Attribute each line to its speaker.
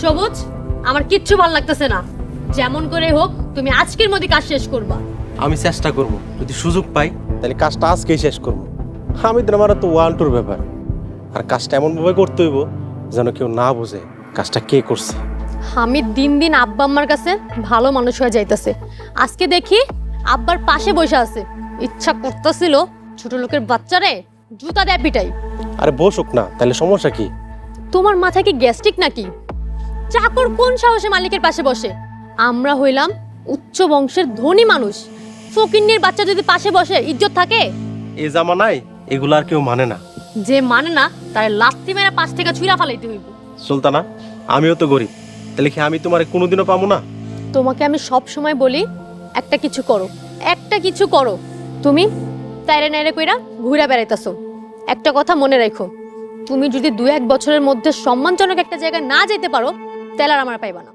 Speaker 1: সবুজ, আমার কিচ্ছু ভালো লাগতেছে না। যেমন করে হোক তুমি আজকের মধ্যে কাজ শেষ করবা।
Speaker 2: আমি চেষ্টা করব, যদি সুযোগ পাই তাহলে কাজটা আজকেই শেষ করব। হামিদের আমার তো ওয়ান টুর ব্যাপার, আর কাজটা এমনভাবে করতে হইব যেন কেউ না বোঝে কাজটা কে করছে।
Speaker 1: হামিদ দিন দিন আব্বা আম্মার কাছে ভালো মানুষ হয়ে যাইতেছে। আজকে দেখি আব্বার পাশে বসে আছে। ইচ্ছা করতেছিল ছোট লোকের বাচ্চারে জুতা দেয় পিটাই।
Speaker 2: আরে বসুক না, তাহলে সমস্যা কি?
Speaker 1: তোমার মাথায় কি গ্যাস্ট্রিক নাকি? চাকর কোন সাহসে মালিকের পাশে বসে? আমরা হইলাম উচ্চ বংশের ধনী মানুষ। ফকিন্নির বাচ্চা যদি পাশে বসে ইজ্জত থাকে?
Speaker 2: এ জামানায় এগুলো আর কেউ মানে না।
Speaker 1: যে মানে না তার লাথি মেরা পাশ থেকে ছুঁড়া ফালাইতে হইব।
Speaker 2: সুলতানা, আমিও তো গরিব, তাহলে কি আমি তোমারে কোনোদিনও পাবো না?
Speaker 1: তোমাকে আমি সব সময় বলি একটা কিছু করো, একটা কিছু করো। তুমি তাইরে নাইরে কইরা ঘুরে বেড়াইতেছো। একটা কথা মনে রাখো, তুমি যদি 2-1 বছরের মধ্যে সম্মানজনক একটা জায়গায় না যেতে পারো তাহলে আর আমার পাইবা না।